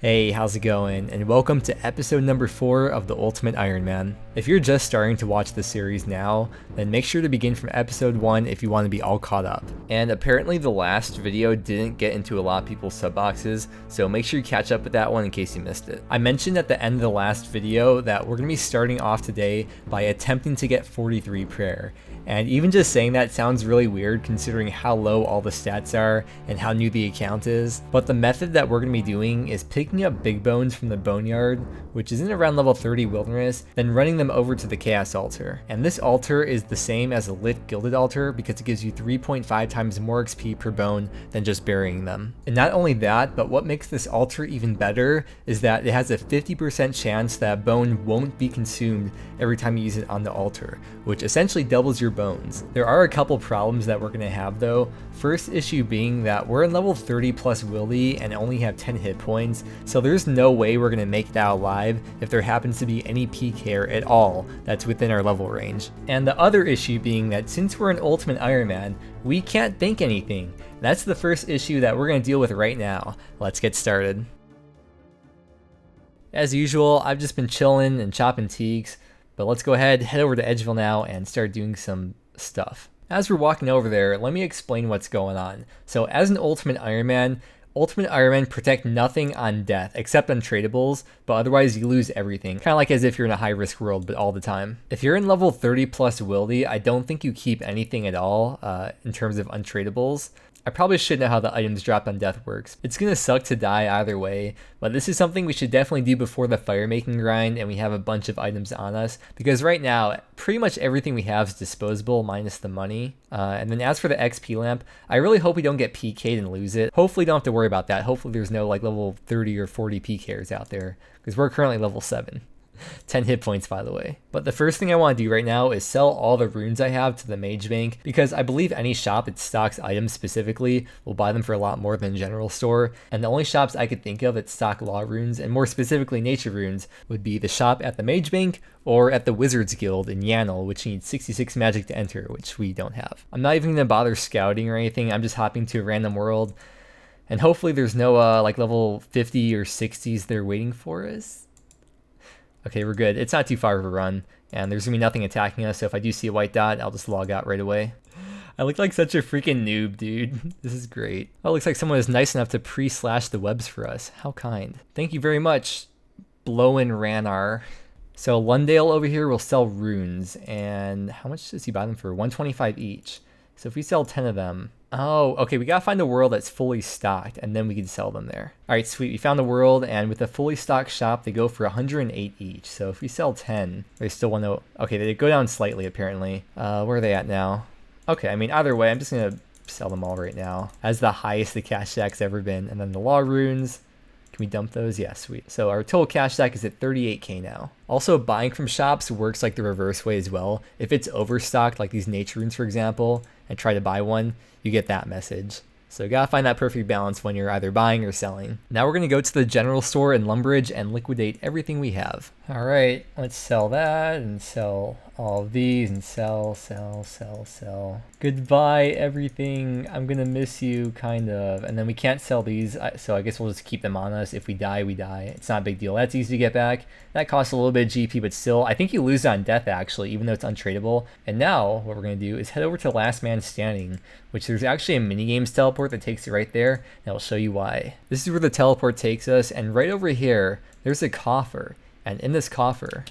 Hey, how's it going? And welcome to episode number 4 of the Ultimate Iron Man. If you're just starting to watch the series now, then make sure to begin from episode 1 if you want to be all caught up. And apparently the last video didn't get into a lot of people's sub boxes, so make sure you catch up with that one in case you missed it. I mentioned at the end of the last video that we're going to be starting off today by attempting to get 43 prayer. And even just saying that sounds really weird considering how low all the stats are and how new the account is. But the method that we're going to be doing is picking up big bones from the Boneyard, which is in around level 30 wilderness, then running them over to the chaos altar. And this altar is the same as a lit gilded altar because it gives you 3.5 times more XP per bone than just burying them. And not only that, but what makes this altar even better is that it has a 50% chance that bone won't be consumed every time you use it on the altar, which essentially doubles your bones. There are a couple problems that we're going to have though. First issue being that we're in level 30 plus wildy and only have 10 hit points, so there's no way we're going to make it out alive if there happens to be any PKer at all that's within our level range. And the other issue being that since we're an Ultimate Iron Man, we can't think anything. That's the first issue that we're going to deal with right now. Let's get started. As usual, I've just been chilling and chopping teaks, but let's go ahead, head over to Edgeville now and start doing some stuff. As we're walking over there, let me explain what's going on. So as an Ultimate Iron Man protect nothing on death except on tradables, but otherwise you lose everything. Kind of like as if you're in a high risk world, but all the time. If you're in level 30 plus wildy, I don't think you keep anything at all in terms of untradables. I probably should know how the items dropped on death works. It's gonna suck to die either way, but this is something we should definitely do before the fire making grind and we have a bunch of items on us, because right now pretty much everything we have is disposable minus the money. And then as for the XP lamp, I really hope we don't get PK'd and lose it. Hopefully don't have to worry about that. Hopefully there's no like level 30 or 40 PKers out there, because we're currently level 7. 10 hit points, by the way. But the first thing I want to do right now is sell all the runes I have to the Mage Bank, because I believe any shop that stocks items specifically will buy them for a lot more than general store, and the only shops I could think of that stock law runes, and more specifically nature runes, would be the shop at the Mage Bank or at the Wizards Guild in Yanel, which needs 66 magic to enter, which we don't have. I'm not even going to bother scouting or anything. I'm just hopping to a random world, and hopefully there's no like level 50 or 60s there waiting for us. Okay, we're good. It's not too far of a run, and there's gonna be nothing attacking us, so if I do see a white dot, I'll just log out right away. I look like such a freaking noob, dude. This is great. Oh, it looks like someone is nice enough to pre-slash the webs for us. How kind. Thank you very much, Blowin' Ranar. So Lundale over here will sell runes, and how much does he buy them for? 125 each. So if we sell 10 of them... Oh, okay, we gotta find a world that's fully stocked, and then we can sell them there. Alright, sweet, we found the world, and with a fully stocked shop, they go for 108 each. So if we sell 10, they still want to... Okay, they go down slightly, apparently. Where are they at now? Okay, I mean, either way, I'm just gonna sell them all right now. As the highest the cash stack's ever been. And then the law runes... Can we dump those? Yeah, sweet. So our total cash stack is at 38k now. Also, buying from shops works like the reverse way as well. If it's overstocked, like these nature runes, for example, and try to buy one, you get that message. So you gotta find that perfect balance when you're either buying or selling. Now we're gonna go to the general store in Lumbridge and liquidate everything we have. All right, let's sell that and sell all of these and sell. Goodbye, everything. I'm gonna miss you, kind of. And then we can't sell these, so I guess we'll just keep them on us. If we die, we die. It's not a big deal. That's easy to get back. That costs a little bit of GP, but still, I think you lose on death, actually, even though it's untradeable. And now, what we're gonna do is head over to Last Man Standing, which there's actually a minigames teleport that takes you right there, and I'll show you why. This is where the teleport takes us, and right over here, there's a coffer. And in this coffer,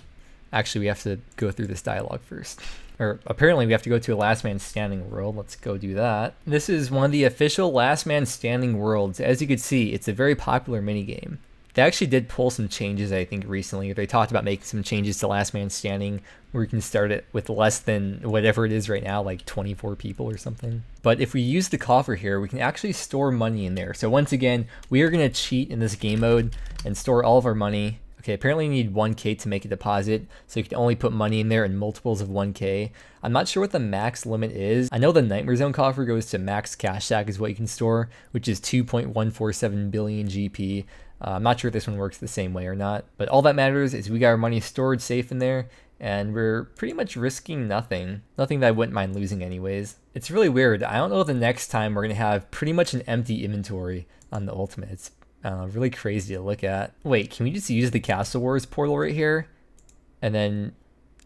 actually, we have to go through this dialogue first. Or apparently we have to go to a Last Man Standing world. Let's go do that. This is one of the official Last Man Standing worlds. As you can see, it's a very popular minigame. They actually did pull some changes, I think, recently. They talked about making some changes to Last Man Standing where you can start it with less than whatever it is right now, like 24 people or something. But if we use the coffer here, we can actually store money in there. So once again, we are going to cheat in this game mode and store all of our money. Okay, apparently you need 1k to make a deposit, so you can only put money in there in multiples of 1k. I'm not sure what the max limit is. I know the Nightmare Zone coffer goes to max cash stack is what you can store, which is 2.147 billion GP. I'm not sure if this one works the same way or not, but all that matters is we got our money stored safe in there, and we're pretty much risking nothing. Nothing that I wouldn't mind losing anyways. It's really weird. I don't know the next time we're going to have pretty much an empty inventory on the Ultimate. Really crazy to look at. Wait, can we just use the Castle Wars portal right here? And then,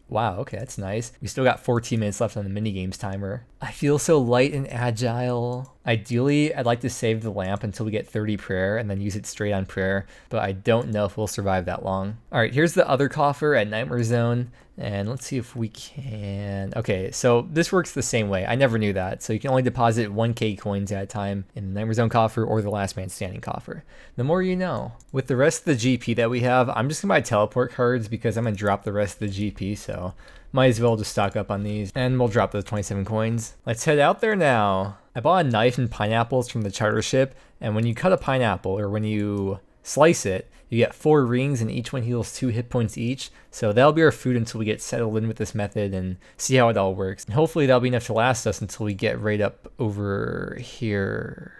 wow, okay, that's nice. We still got 14 minutes left on the minigames timer. I feel so light and agile. Ideally, I'd like to save the lamp until we get 30 prayer and then use it straight on prayer, but I don't know if we'll survive that long. All right, here's the other coffer at Nightmare Zone, and let's see if we can... Okay, so this works the same way. I never knew that. So you can only deposit 1k coins at a time in the Nightmare Zone coffer or the Last Man Standing coffer. The more you know. With the rest of the GP that we have, I'm just gonna buy teleport cards because I'm gonna drop the rest of the GP, so might as well just stock up on these, and we'll drop those 27 coins. Let's head out there now. I bought a knife and pineapples from the charter ship, and when you cut a pineapple, or when you slice it, you get 4 rings, and each one heals 2 hit points each. So that'll be our food until we get settled in with this method and see how it all works. And hopefully that'll be enough to last us until we get right up over here.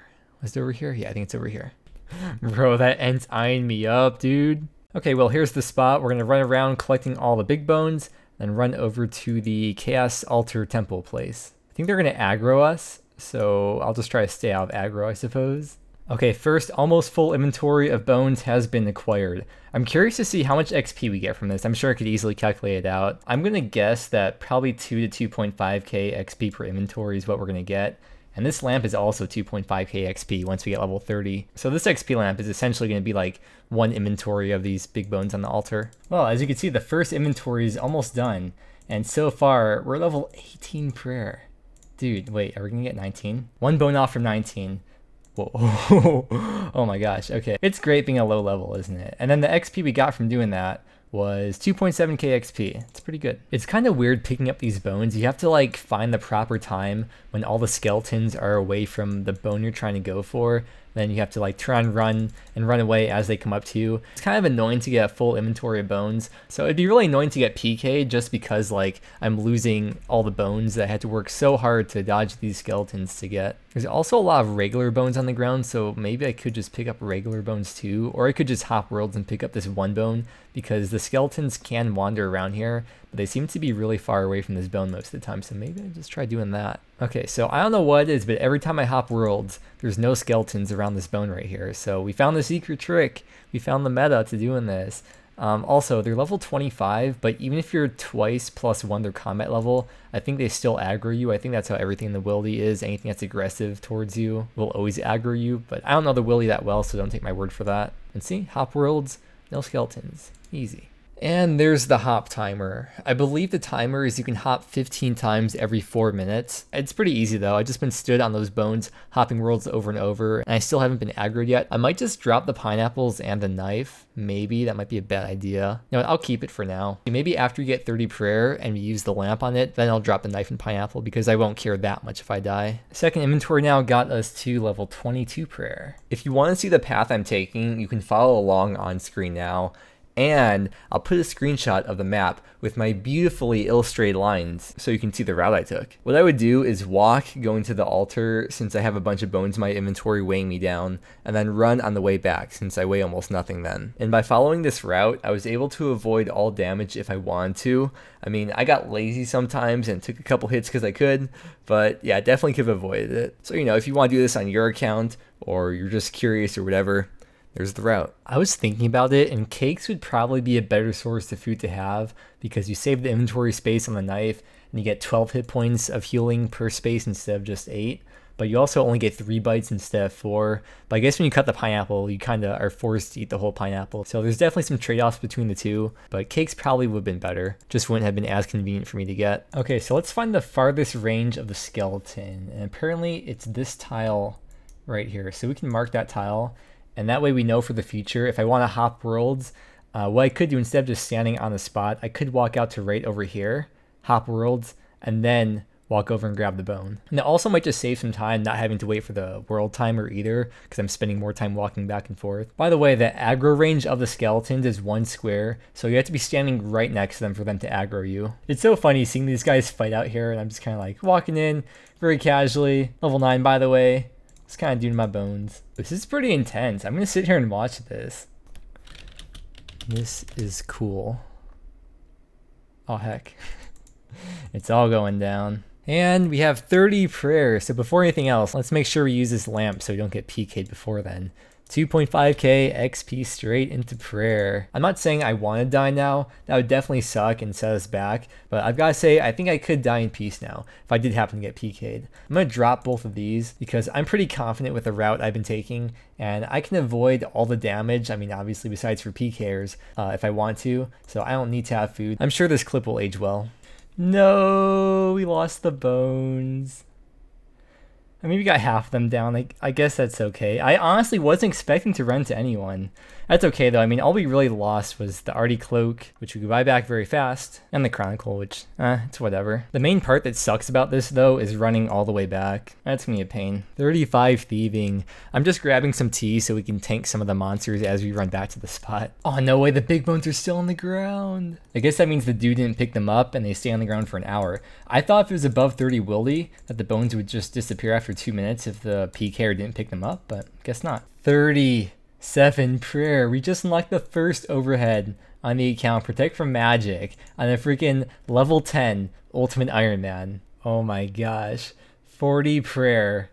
Was it over here? Yeah, I think it's over here. Bro, that end's eyeing me up, dude. Okay, well, here's the spot. We're gonna run around collecting all the big bones, then run over to the Chaos Altar Temple place. I think they're gonna aggro us, so I'll just try to stay out of aggro, I suppose. Okay, first, almost full inventory of bones has been acquired. I'm curious to see how much XP we get from this. I'm sure I could easily calculate it out. I'm gonna guess that probably 2 to 2.5k XP per inventory is what we're gonna get. And this lamp is also 2.5k XP once we get level 30. So this XP lamp is essentially going to be like 1 inventory of these big bones on the altar. Well, as you can see, the first inventory is almost done. And so far, we're level 18 prayer. Dude, wait, are we going to get 19? 1 bone off from 19. Whoa. Oh my gosh, okay. It's great being a low level, isn't it? And then the XP we got from doing that was 2.7k XP. It's pretty good. It's kind of weird picking up these bones. You have to like find the proper time when all the skeletons are away from the bone you're trying to go for. Then you have to like try and run away as they come up to you. It's kind of annoying to get a full inventory of bones. So it'd be really annoying to get PK just because like I'm losing all the bones that I had to work so hard to dodge these skeletons to get. There's also a lot of regular bones on the ground, so maybe I could just pick up regular bones too, or I could just hop worlds and pick up this 1 bone because the skeletons can wander around here, but they seem to be really far away from this bone most of the time, so maybe I just try doing that. Okay, so I don't know what it is, but every time I hop worlds, there's no skeletons around this bone right here. So we found the secret trick. We found the meta to doing this. Also, they're level 25, but even if you're twice plus 1 their combat level, I think they still aggro you. I think that's how everything in the wildy is. Anything that's aggressive towards you will always aggro you, but I don't know the wildy that well, so don't take my word for that. And see, hop worlds, no skeletons. Easy. And there's the hop timer. I believe the timer is you can hop 15 times every 4 minutes. It's pretty easy though. I've just been stood on those bones, hopping worlds over and over, and I still haven't been aggroed yet. I might just drop the pineapples and the knife. Maybe that might be a bad idea. No, I'll keep it for now. Maybe after you get 30 prayer and we use the lamp on it, then I'll drop the knife and pineapple because I won't care that much if I die. Second inventory now got us to level 22 prayer. If you want to see the path I'm taking, you can follow along on screen now. And I'll put a screenshot of the map with my beautifully illustrated lines so you can see the route I took. What I would do is walk going to the altar since I have a bunch of bones in my inventory weighing me down, and then run on the way back since I weigh almost nothing then. And by following this route, I was able to avoid all damage if I wanted to. I mean, I got lazy sometimes and took a couple hits because I could, but yeah, definitely could have avoided it. So, you know, if you want to do this on your account or you're just curious or whatever, there's the route. I was thinking about it, and cakes would probably be a better source of food to have because you save the inventory space on the knife and you get 12 hit points of healing per space instead of just 8. But you also only get 3 bites instead of 4. But I guess when you cut the pineapple, you kind of are forced to eat the whole pineapple. So there's definitely some trade-offs between the two, but cakes probably would have been better. Just wouldn't have been as convenient for me to get. Okay, so let's find the farthest range of the skeleton. And apparently it's this tile right here. So we can mark that tile. And that way we know for the future, if I want to hop worlds, what I could do instead of just standing on the spot, I could walk out to right over here, hop worlds, and then walk over and grab the bone. And it also might just save some time not having to wait for the world timer either, because I'm spending more time walking back and forth. By the way, the aggro range of the skeletons is 1 square, so you have to be standing right next to them for them to aggro you. It's so funny seeing these guys fight out here, and I'm just kind of like walking in very casually. Level 9, by the way. It's kind of doing my bones. This is pretty intense. I'm gonna sit here and watch this. This is cool. Oh heck. It's all going down. And we have 30 prayers. So before anything else, let's make sure we use this lamp so we don't get PK'd before then. 2.5k XP straight into prayer. I'm not saying I want to die now, that would definitely suck and set us back, but I've got to say I think I could die in peace now if I did happen to get PK'd. I'm going to drop both of these because I'm pretty confident with the route I've been taking, and I can avoid all the damage, I mean obviously besides for PKers, if I want to, so I don't need to have food. I'm sure this clip will age well. No, we lost the bones. I mean, we got half of them down. I guess that's okay. I honestly wasn't expecting to run into anyone. That's okay though. I mean, all we really lost was the Artie Cloak, which we could buy back very fast, and the Chronicle, which, it's whatever. The main part that sucks about this though is running all the way back. That's gonna be a pain. 35 thieving. I'm just grabbing some tea so we can tank some of the monsters as we run back to the spot. Oh no way, the big bones are still on the ground. I guess that means the dude didn't pick them up and they stay on the ground for an hour. I thought if it was above 30 wildy that the bones would just disappear after 2 minutes if the PKer didn't pick them up, but guess not. 37 prayer. We just unlocked the first overhead on the account, Protect from Magic, on a freaking level 10 Ultimate Iron Man. Oh my gosh. 40 prayer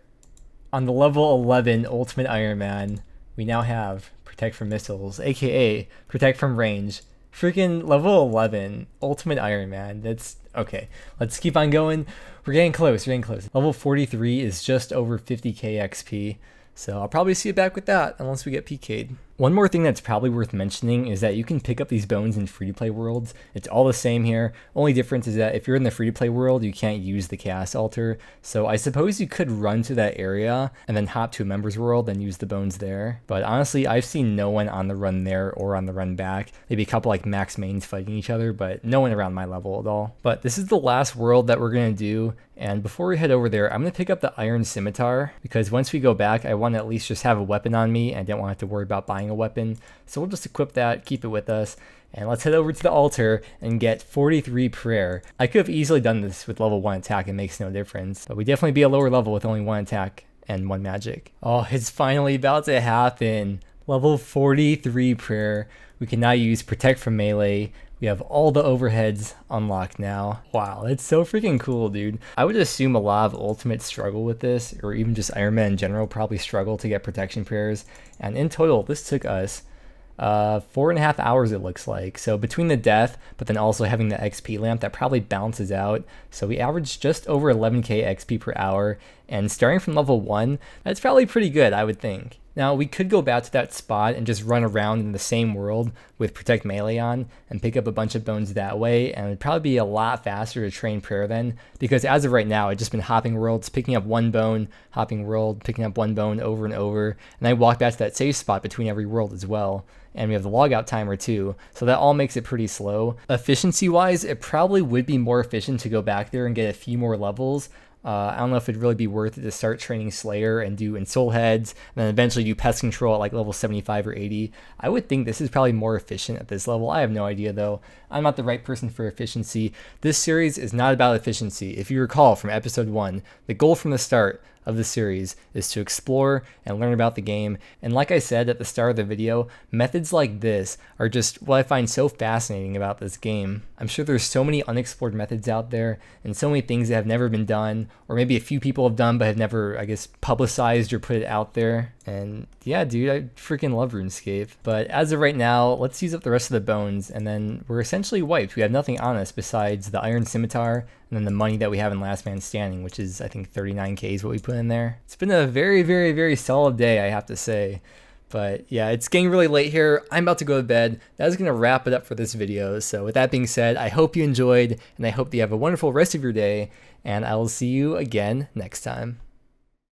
on the level 11 Ultimate Iron Man. We now have Protect from Missiles, aka Protect from Range. Freaking level 11 Ultimate Iron Man. That's okay. Let's keep on going. We're getting close. Level 43 is just over 50k XP. So I'll probably see you back with that unless we get PK'd. One more thing that's probably worth mentioning is that you can pick up these bones in free-to-play worlds. It's all the same here. Only difference is that if you're in the free-to-play world, you can't use the Chaos Altar. So I suppose you could run to that area and then hop to a members world and use the bones there. But honestly, I've seen no one on the run there or on the run back. Maybe a couple like max mains fighting each other, but no one around my level at all. But this is the last world that we're going to do. And before we head over there, I'm going to pick up the Iron Scimitar because once we go back, I want to at least just have a weapon on me and don't want to have to worry about buying a weapon. So we'll just equip that, keep it with us, and let's head over to the altar and get 43 prayer. I could have easily done this with level 1 attack, it makes no difference, but we'd definitely be a lower level with only 1 attack and 1 magic. Oh, it's finally about to happen. Level 43 prayer. We can now use Protect from Melee. We have all the overheads unlocked now. Wow, it's so freaking cool, dude. I would assume a lot of Ultimates struggle with this, or even just Iron Man in general probably struggle to get protection prayers. And in total, this took us 4.5 hours, it looks like. So between the death, but then also having the XP lamp, that probably balances out. So we averaged just over 11k XP per hour. And starting from level 1, that's probably pretty good, I would think. Now, we could go back to that spot and just run around in the same world with Protect Melee on and pick up a bunch of bones that way, and it'd probably be a lot faster to train prayer then, because as of right now, I've just been hopping worlds, picking up 1 bone, hopping world, picking up 1 bone over and over, and I walk back to that save spot between every world as well. And we have the logout timer too, so that all makes it pretty slow. Efficiency-wise, it probably would be more efficient to go back there and get a few more levels. I don't know if it'd really be worth it to start training Slayer and do Ensoul Heads, and then eventually do Pest Control at like level 75 or 80. I would think this is probably more efficient at this level. I have no idea though. I'm not the right person for efficiency. This series is not about efficiency. If you recall from episode 1, the goal from the start of the series is to explore and learn about the game, and like I said at the start of the video, methods like this are just what I find so fascinating about this game. I'm sure there's so many unexplored methods out there and so many things that have never been done, or maybe a few people have done but have never, I guess, publicized or put it out there. And yeah, dude, I freaking love RuneScape. But as of right now, let's use up the rest of the bones, and then we're essentially wiped. We have nothing on us besides the Iron Scimitar and then the money that we have in Last Man Standing, which is, I think, 39k is what we put in there. It's been a very, very, very solid day, I have to say. But yeah, it's getting really late here. I'm about to go to bed. That is going to wrap it up for this video. So with that being said, I hope you enjoyed, and I hope you have a wonderful rest of your day, and I will see you again next time.